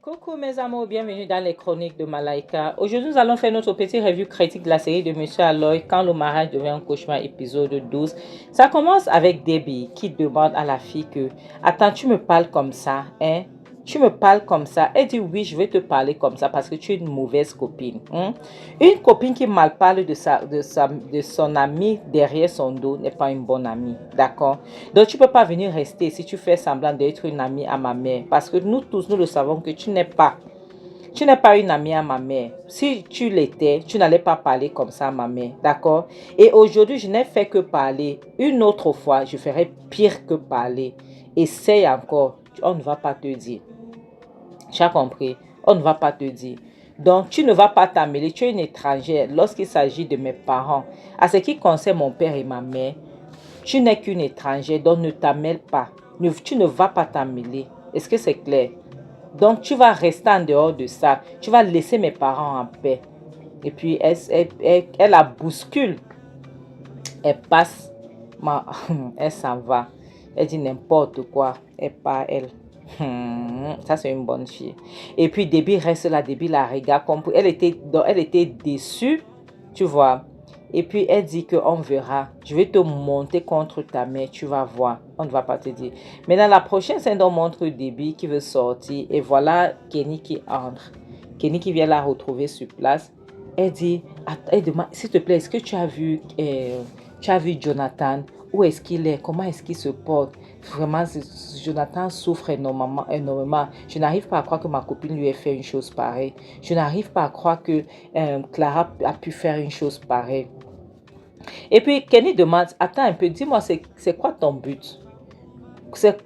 Coucou mes amours, bienvenue dans les chroniques de Malaika. Aujourd'hui, nous allons faire notre petit review critique de la série de Monsieur Aloy, Quand le mariage devient un cauchemar, épisode 12. Ça commence avec Debbie qui demande à la fille que « Attends, tu me parles comme ça, hein? Tu me parles comme ça. » Elle dit « Oui, je vais te parler comme ça parce que tu es une mauvaise copine. Hein? » Une copine qui mal parle de son ami derrière son dos n'est pas une bonne amie. D'accord? Donc, tu ne peux pas venir rester si tu fais semblant d'être une amie à ma mère. Parce que nous tous, nous le savons que tu n'es pas. Tu n'es pas une amie à ma mère. Si tu l'étais, tu n'allais pas parler comme ça à ma mère. D'accord? Et aujourd'hui, je n'ai fait que parler. Une autre fois, je ferai pire que parler. Essaye encore. On ne va pas te dire. Tu as compris? On ne va pas te dire. Donc, tu ne vas pas t'amêler. Tu es une étrangère lorsqu'il s'agit de mes parents. À ce qui concerne mon père et ma mère, tu n'es qu'une étrangère, donc ne t'amêle pas. Tu ne vas pas t'amêler. Est-ce que c'est clair? Donc, tu vas rester en dehors de ça. Tu vas laisser mes parents en paix. Et puis, elle la bouscule. Elle passe. Elle s'en va. Elle dit n'importe quoi. Elle part, elle. Ça, c'est une bonne fille. Et puis, Debbie reste là. Debbie la regarde. Elle était déçue. Tu vois. Et puis, elle dit qu'on verra. Je vais te monter contre ta mère. Tu vas voir. On ne va pas te dire. Mais dans la prochaine scène, on montre Debbie qui veut sortir. Et voilà Kenny qui entre. Kenny qui vient la retrouver sur place. Elle dit, elle demande, s'il te plaît, est-ce que tu as vu Jonathan? Où est-ce qu'il est? Comment est-ce qu'il se porte? Vraiment, Jonathan souffre énormément, énormément. Je n'arrive pas à croire que ma copine lui ait fait une chose pareille. Je n'arrive pas à croire que Clara a pu faire une chose pareille. Et puis, Kenny demande, attends un peu, dis-moi, c'est quoi ton but?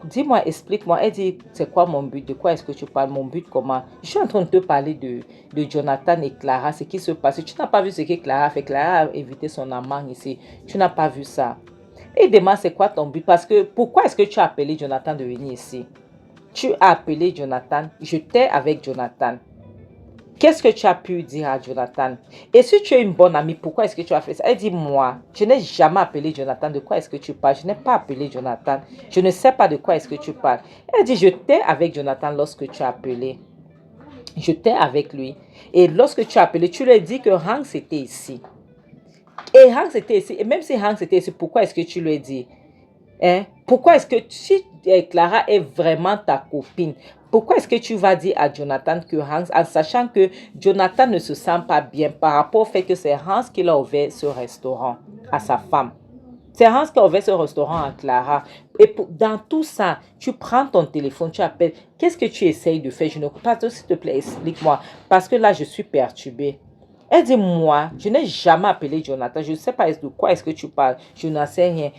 Dis-moi, explique-moi. Elle dit, c'est quoi mon but? De quoi est-ce que tu parles? Mon but, comment? Je suis en train de te parler de Jonathan et Clara, ce qui se passe. Tu n'as pas vu ce que Clara a fait. Clara a évité son amant ici. Tu n'as pas vu ça. Et demande, c'est quoi ton but? Parce que, pourquoi est-ce que tu as appelé Jonathan de venir ici? Tu as appelé Jonathan. J'étais avec Jonathan. Qu'est-ce que tu as pu dire à Jonathan? Et si tu es une bonne amie, pourquoi est-ce que tu as fait ça? Elle dit, moi, je n'ai jamais appelé Jonathan. De quoi est-ce que tu parles? Je n'ai pas appelé Jonathan. Je ne sais pas de quoi est-ce que tu parles. Elle dit, j'étais avec Jonathan lorsque tu as appelé. J'étais avec lui. Et lorsque tu as appelé, tu lui as dit que Hank était ici. Et Hank était ici. Et même si Hank était ici, pourquoi est-ce que tu lui as dit? Hein? Pourquoi est-ce que si Clara est vraiment ta copine, pourquoi est-ce que tu vas dire à Jonathan que Hans, en sachant que Jonathan ne se sent pas bien par rapport au fait que c'est Hans qui l'a ouvert ce restaurant à sa femme? C'est Hans qui a ouvert ce restaurant à Clara. Et dans tout ça, tu prends ton téléphone, tu appelles. Qu'est-ce que tu essayes de faire? Je ne comprends pas. S'il te plaît, explique-moi. Parce que là, je suis perturbée. Elle dit, moi, je n'ai jamais appelé Jonathan. Je ne sais pas de quoi est-ce que tu parles. Je n'en sais rien.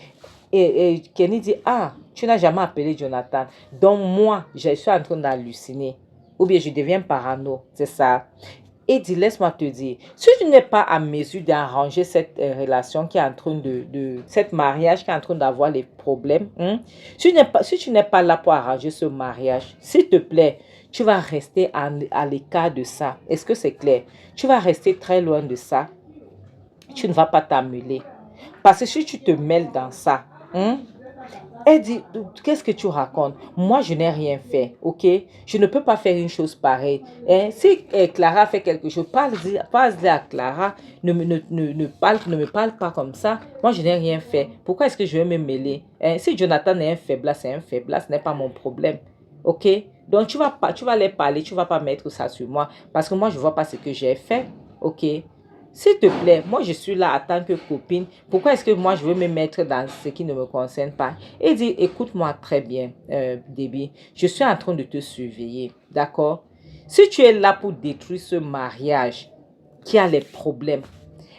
Et Kenny dit, ah, tu n'as jamais appelé Jonathan. Donc moi, je suis en train d'halluciner. Ou bien je deviens parano. C'est ça. Et dit, laisse-moi te dire, si tu n'es pas à mesure d'arranger cette relation qui est en train cette mariage qui est en train d'avoir les problèmes, si tu n'es pas là pour arranger ce mariage, s'il te plaît, tu vas rester à l'écart de ça. Est-ce que c'est clair? Tu vas rester très loin de ça. Tu ne vas pas t'amêler. Parce que si tu te mêles dans ça, elle dit, qu'est-ce que tu racontes? Moi, je n'ai rien fait, ok? Je ne peux pas faire une chose pareille. Si Clara fait quelque chose, parle-y à Clara. Ne me parle pas comme ça. Moi, je n'ai rien fait. Pourquoi est-ce que je vais me mêler? Si Jonathan est un faiblesse, c'est un faiblesse, ce n'est pas mon problème. Ok? Donc, tu vas les parler, tu ne vas pas mettre ça sur moi. Parce que moi, je ne vois pas ce que j'ai fait. Ok? S'il te plaît, moi je suis là en tant que copine. Pourquoi est-ce que moi je veux me mettre dans ce qui ne me concerne pas? Et dit, écoute-moi très bien, Debbie. Je suis en train de te surveiller, d'accord? Si tu es là pour détruire ce mariage qui a les problèmes,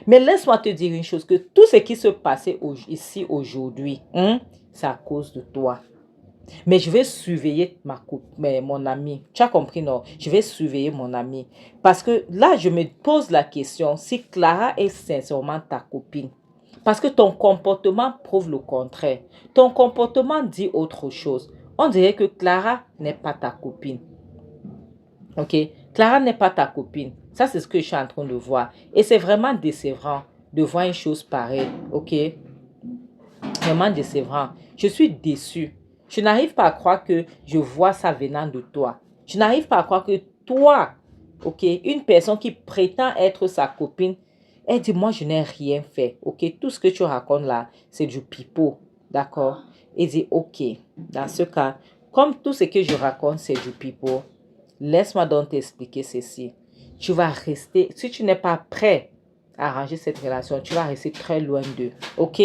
mais laisse-moi te dire une chose, que tout ce qui se passait ici aujourd'hui, c'est à cause de toi. Mais je vais surveiller mon ami. Tu as compris, non? Je vais surveiller mon ami. Parce que là, je me pose la question si Clara est sincèrement ta copine. Parce que ton comportement prouve le contraire. Ton comportement dit autre chose. On dirait que Clara n'est pas ta copine. Ok? Clara n'est pas ta copine. Ça, c'est ce que je suis en train de voir. Et c'est vraiment décevant de voir une chose pareille. Ok? Vraiment décevant. Je suis déçue. Je n'arrive pas à croire que je vois ça venant de toi. Je n'arrive pas à croire que toi, ok, une personne qui prétend être sa copine, elle dit, moi, je n'ai rien fait, ok. Tout ce que tu racontes là, c'est du pipeau, d'accord. Il dit, ok, dans ce cas, comme tout ce que je raconte, c'est du pipeau, laisse-moi donc t'expliquer ceci. Tu vas rester, si tu n'es pas prêt à arranger cette relation, tu vas rester très loin d'eux, ok.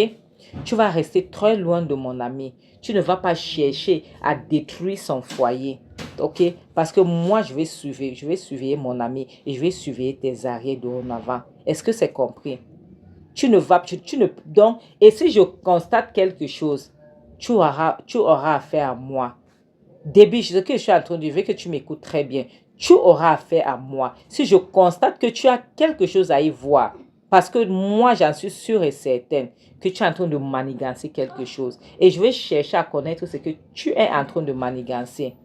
Tu vas rester très loin de mon ami. Tu ne vas pas chercher à détruire son foyer. Ok? Parce que moi, je vais surveiller mon ami et je vais surveiller tes arrières de en avant. Est-ce que c'est compris? Tu ne vas, tu ne, donc, et si je constate quelque chose, tu auras affaire à moi. Début, ce que je suis en train de dire, je veux que tu m'écoutes très bien. Tu auras affaire à moi. Si je constate que tu as quelque chose à y voir, parce que moi, j'en suis sûre et certaine que tu es en train de manigancer quelque chose. Et je vais chercher à connaître ce que tu es en train de manigancer.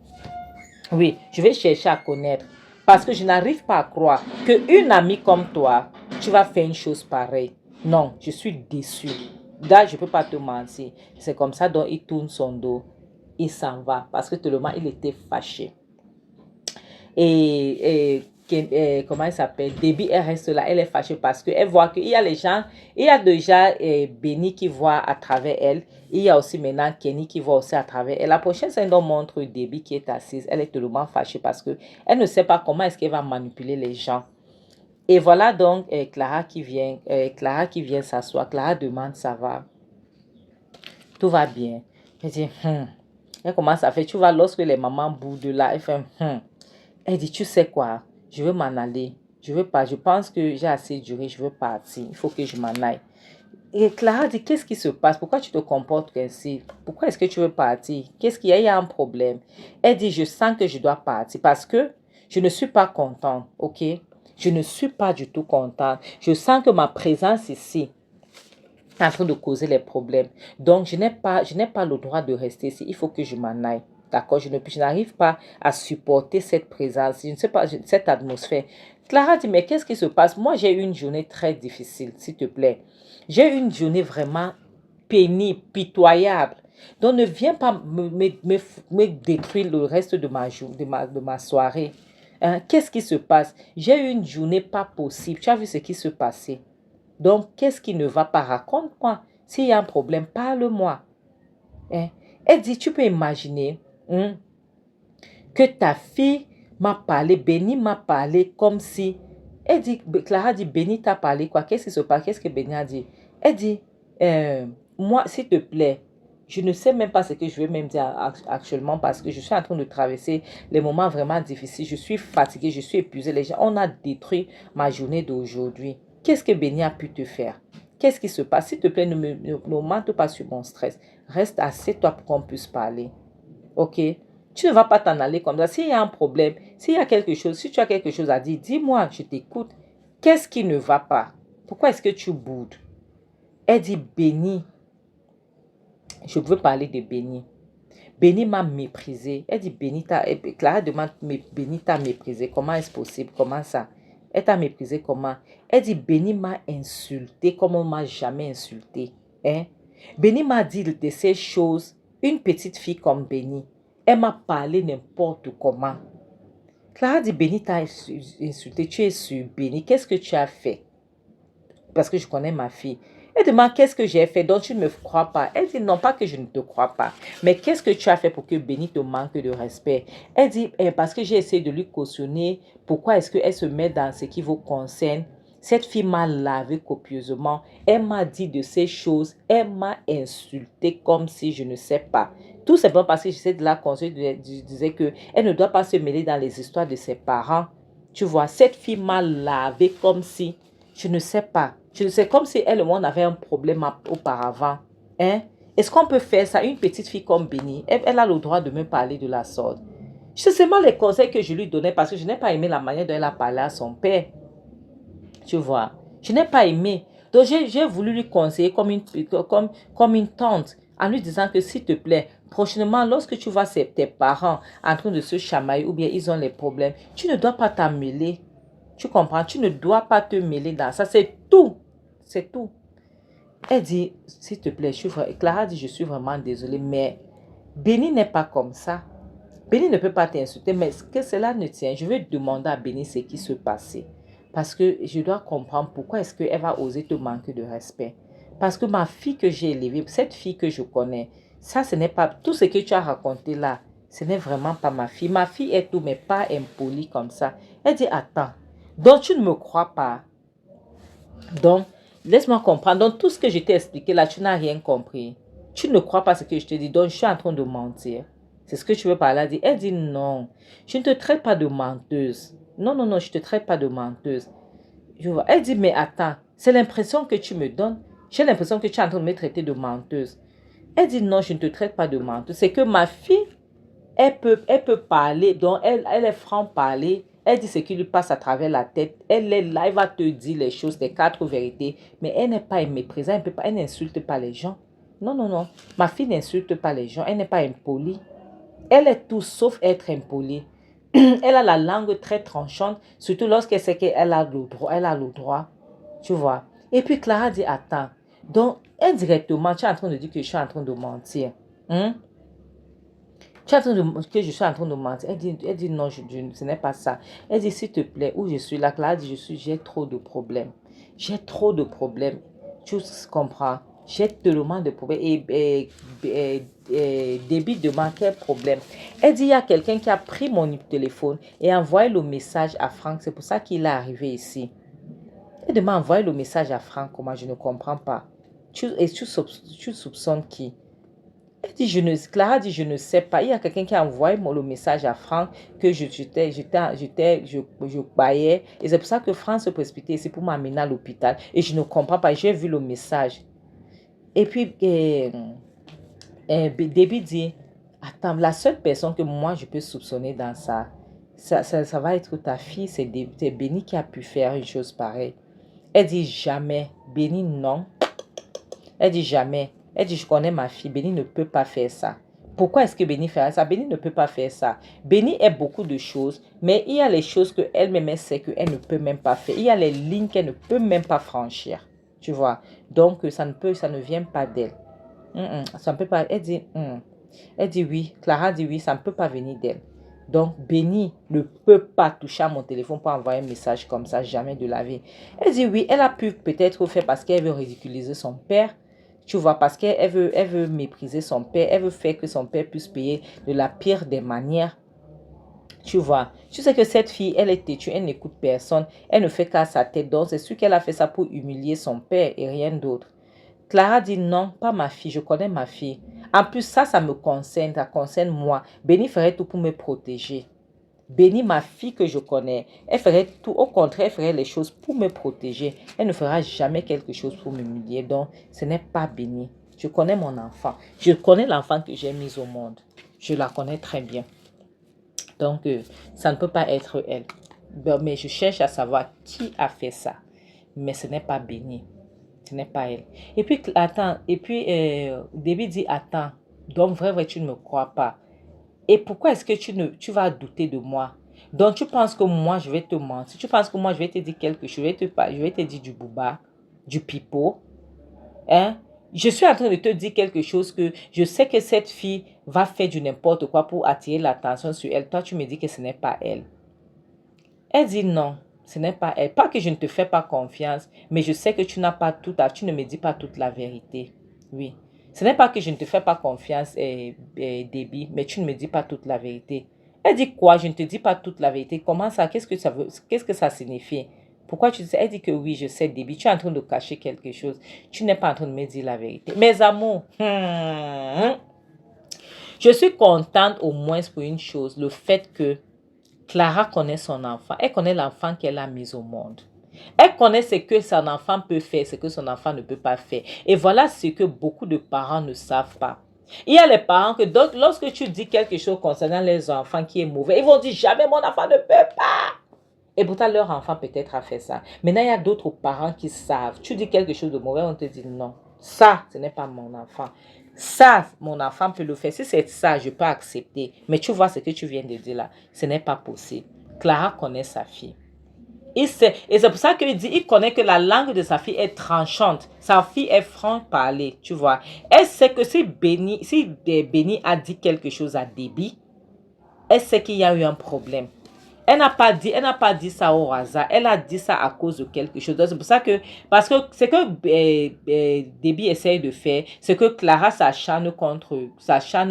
Oui, je vais chercher à connaître. Parce que je n'arrive pas à croire qu'une amie comme toi, tu vas faire une chose pareille. Non, je suis déçue. Là, je ne peux pas te mentir. C'est comme ça dont il tourne son dos. Il s'en va. Parce que tellement il était fâché. Comment elle s'appelle? Debbie, elle reste là, elle est fâchée parce qu'elle voit qu'il y a les gens, il y a déjà Benny qui voit à travers elle, il y a aussi maintenant Kenny qui voit aussi à travers elle. La prochaine scène dont montre Debbie qui est assise, elle est tellement fâchée parce que elle ne sait pas comment est-ce qu'elle va manipuler les gens. Et voilà donc Clara qui vient s'asseoir. Clara demande, ça va? Tout va bien. Elle dit, Elle commence à faire, tu vois, lorsque les mamans boudent là, elle fait, Elle dit, tu sais quoi, je veux m'en aller. Je veux pas, je pense que j'ai assez duré, je veux partir. Il faut que je m'en aille. Et Clara dit, qu'est-ce qui se passe? Pourquoi tu te comportes ainsi? Pourquoi est-ce que tu veux partir? Qu'est-ce qu'il y a? Il y a un problème. Elle dit, je sens que je dois partir parce que je ne suis pas contente, ok? Je ne suis pas du tout contente. Je sens que ma présence ici est en train de causer les problèmes. Donc, je n'ai pas le droit de rester ici. Il faut que je m'en aille. D'accord, je n'arrive pas à supporter cette présence, je ne sais pas, cette atmosphère. Clara dit, mais qu'est-ce qui se passe? Moi, j'ai eu une journée très difficile, s'il te plaît. J'ai eu une journée vraiment pénible, pitoyable. Donc, ne viens pas me détruire le reste de ma soirée. Hein? Qu'est-ce qui se passe? J'ai eu une journée pas possible. Tu as vu ce qui se passait. Donc, qu'est-ce qui ne va pas? Raconte-moi. S'il y a un problème, parle-moi. Hein? Elle dit, tu peux imaginer que ta fille m'a parlé, Béni m'a parlé comme si... Elle dit, Clara dit, Béni t'a parlé quoi? Qu'est-ce qui se passe? Qu'est-ce que Béni a dit? Elle dit, moi, s'il te plaît, je ne sais même pas ce que je vais même dire actuellement parce que je suis en train de traverser les moments vraiment difficiles. Je suis fatiguée, je suis épuisée. Les gens, on a détruit ma journée d'aujourd'hui. Qu'est-ce que Béni a pu te faire? Qu'est-ce qui se passe? S'il te plaît, ne monte pas sur mon stress. Reste assieds-toi pour qu'on puisse parler. Ok? Tu ne vas pas t'en aller comme ça. S'il y a un problème, s'il y a quelque chose, si tu as quelque chose à dire, dis-moi, je t'écoute. Qu'est-ce qui ne va pas? Pourquoi est-ce que tu boudes? Elle dit, Béni. Je veux parler de Béni. Béni m'a méprisé. Elle dit, Béni t'a... Clara demande, Béni t'a méprisé. Comment est-ce possible? Comment ça? Elle t'a méprisé comment? Elle dit, Béni m'a insulté comme on ne m'a jamais insulté. Hein? Béni m'a dit de ces choses. Une petite fille comme Béni, elle m'a parlé n'importe comment. Clara dit, Béni t'a insulté. Tu es sur Béni. Qu'est-ce que tu as fait? Parce que je connais ma fille. Elle demande, qu'est-ce que j'ai fait? Donc tu ne me crois pas. Elle dit, non pas que je ne te crois pas. Mais qu'est-ce que tu as fait pour que Béni te manque de respect? Elle dit, parce que j'ai essayé de lui cautionner. Pourquoi est-ce qu'elle se met dans ce qui vous concerne? Cette fille m'a lavé copieusement. Elle m'a dit de ces choses. Elle m'a insulté comme si je ne sais pas. Tout simplement parce que j'essaie de la conseiller. Je disais qu'elle ne doit pas se mêler dans les histoires de ses parents. Tu vois, cette fille m'a lavé comme si, je ne sais pas. Je sais, comme si elle et moi on avait un problème auparavant. Hein? Est-ce qu'on peut faire ça? Une petite fille comme Béni, elle a le droit de me parler de la sorte. C'est seulement les conseils que je lui donnais parce que je n'ai pas aimé la manière dont elle a parlé à son père. Tu vois, je n'ai pas aimé. Donc, j'ai voulu lui conseiller comme une tante en lui disant que s'il te plaît, prochainement, lorsque tu vois tes parents en train de se chamailler ou bien ils ont les problèmes, tu ne dois pas t'en mêler. Tu comprends? Tu ne dois pas te mêler dans ça. C'est tout. C'est tout. Elle dit, s'il te plaît, Clara dit, je suis vraiment désolée, mais Béni n'est pas comme ça. Béni ne peut pas t'insulter, mais que cela ne tient. Je vais demander à Béni ce qui se passait. Parce que je dois comprendre pourquoi est-ce qu'elle va oser te manquer de respect. Parce que ma fille que j'ai élevée, cette fille que je connais, ça, ce n'est pas... Tout ce que tu as raconté là, ce n'est vraiment pas ma fille. Ma fille est tout, mais pas impolie comme ça. Elle dit, attends, donc tu ne me crois pas. Donc, laisse-moi comprendre. Donc, tout ce que je t'ai expliqué là, tu n'as rien compris. Tu ne crois pas ce que je te dis. Donc, je suis en train de mentir. C'est ce que tu veux par là dire. Elle dit non. Je ne te traite pas de menteuse. Non, non, non, je ne te traite pas de menteuse. Je vois. Elle dit, mais attends, c'est l'impression que tu me donnes. J'ai l'impression que tu es en train de me traiter de menteuse. Elle dit non, je ne te traite pas de menteuse. C'est que ma fille, elle peut parler. Donc, elle est franc-parler. Elle dit ce qui lui passe à travers la tête. Elle est là, elle va te dire les choses, les quatre vérités. Mais elle n'est pas méprisante, elle n'insulte pas les gens. Non, non, non. Ma fille n'insulte pas les gens. Elle n'est pas impolie. Elle est tout sauf être impolie. Elle a la langue très tranchante, surtout lorsqu'elle sait qu'elle a le droit. Elle a le droit. Tu vois. Et puis Clara dit, attends. Donc, indirectement, tu es en train de dire que je suis en train de mentir. Hein? Tu es en train de que je suis en train de mentir. Elle dit non, ce n'est pas ça. Elle dit, s'il te plaît, où je suis là, Clara dit, j'ai trop de problèmes. J'ai trop de problèmes. Tu comprends? J'ai tellement de problèmes. Et Débit demande quel problème. Elle dit, il y a quelqu'un qui a pris mon téléphone et envoyé le message à Franck. C'est pour ça qu'il est arrivé ici. Elle demande envoyer le message à Franck. Comment je ne comprends pas. Tu soupçonnes qui? Elle dit, Clara dit, je ne sais pas. Il y a quelqu'un qui a envoyé le message à Franck que je croyais. Et c'est pour ça que Franck se précipitait ici pour m'amener à l'hôpital. Et je ne comprends pas. J'ai vu le message. Et puis, Debbie dit, attends, la seule personne que moi je peux soupçonner dans ça va être ta fille. C'est Béni qui a pu faire une chose pareille. Elle dit jamais. Béni, non. Elle dit jamais. Elle dit, je connais ma fille. Béni ne peut pas faire ça. Pourquoi est-ce que Béni fait ça? Béni ne peut pas faire ça. Béni est beaucoup de choses, mais il y a les choses qu'elle-même sait qu'elle ne peut même pas faire. Il y a les lignes qu'elle ne peut même pas franchir. Tu vois? Donc, ça ne vient pas d'elle. Ça ne peut pas. Elle dit oui. Clara dit oui, ça ne peut pas venir d'elle. Donc, Béni ne peut pas toucher à mon téléphone pour envoyer un message comme ça, jamais de la vie. Elle dit oui, elle a pu peut-être faire parce qu'elle veut ridiculiser son père. Tu vois, parce qu'elle veut mépriser son père. Elle veut faire que son père puisse payer de la pire des manières. Tu vois, tu sais que cette fille, elle est têtue, elle n'écoute personne. Elle ne fait qu'à sa tête. Donc, c'est sûr qu'elle a fait ça pour humilier son père et rien d'autre. Clara dit non, pas ma fille, je connais ma fille. En plus, ça me concerne, ça concerne moi. Béni ferait tout pour me protéger. Béni, ma fille que je connais, elle ferait tout, au contraire, elle ferait les choses pour me protéger. Elle ne fera jamais quelque chose pour m'humilier. Donc, ce n'est pas Béni. Je connais mon enfant. Je connais l'enfant que j'ai mis au monde. Je la connais très bien. Donc, ça ne peut pas être elle. Mais je cherche à savoir qui a fait ça. Mais ce n'est pas Béni. Ce n'est pas elle. Et puis, attends. Et puis, David dit, attends. Donc, vrai, tu ne me crois pas. Et pourquoi est-ce que tu vas douter de moi? Donc, tu penses que moi, je vais te mentir. Tu penses que moi, je vais te dire quelque chose. Je vais te dire du bouba, du pipeau. Hein? Je suis en train de te dire quelque chose que je sais que cette fille va faire du n'importe quoi pour attirer l'attention sur elle. Toi, tu me dis que ce n'est pas elle. Elle dit non, ce n'est pas elle. Pas que je ne te fais pas confiance, mais je sais que tu n'as pas tout tu ne me dis pas toute la vérité. Oui. Ce n'est pas que je ne te fais pas confiance, Debbie, mais tu ne me dis pas toute la vérité. Elle dit quoi? Je ne te dis pas toute la vérité. Comment ça? Qu'est-ce que ça veut? Qu'est-ce que ça signifie? Pourquoi tu dis ça? Elle dit que oui, je sais, Debbie. Tu es en train de cacher quelque chose. Tu n'es pas en train de me dire la vérité. Mes amours, je suis contente au moins pour une chose, le fait que Clara connaît son enfant. Elle connaît l'enfant qu'elle a mis au monde. Elle connaît ce que son enfant peut faire, ce que son enfant ne peut pas faire. Et voilà ce que beaucoup de parents ne savent pas. Il y a les parents que donc, lorsque tu dis quelque chose concernant les enfants qui est mauvais, ils vont dire jamais mon enfant ne peut pas. Et pourtant, leur enfant peut-être a fait ça. Maintenant, il y a d'autres parents qui savent. Tu dis quelque chose de mauvais, on te dit non. Ça, ce n'est pas mon enfant. Ça, mon enfant peut le faire. Si c'est ça, je peux accepter. Mais tu vois ce que tu viens de dire là. Ce n'est pas possible. Clara connaît sa fille. Et c'est pour ça qu'il dit, il connaît que la langue de sa fille est tranchante. Sa fille est franc-parler, tu vois. Elle sait que si Béni a dit quelque chose à Déby, elle sait qu'il y a eu un problème. Elle n'a pas dit ça au hasard. Elle a dit ça à cause de quelque chose. C'est pour ça que, parce que ce que Déby essaye de faire, c'est que Clara s'acharne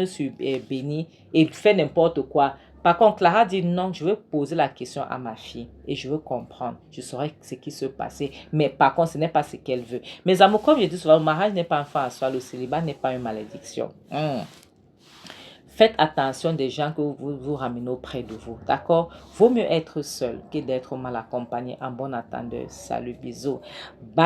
sur Béni et fait n'importe quoi. Par contre, Clara dit non, je veux poser la question à ma fille et je veux comprendre. Je saurai ce qui se passait. Mais par contre, ce n'est pas ce qu'elle veut. Mes amours, comme je dis souvent, le mariage n'est pas un fin à soi. Le célibat n'est pas une malédiction. Faites attention des gens que vous ramenez auprès de vous. D'accord? Vaut mieux être seul que d'être mal accompagné. En bon attendeur. Salut, bisous. Bye.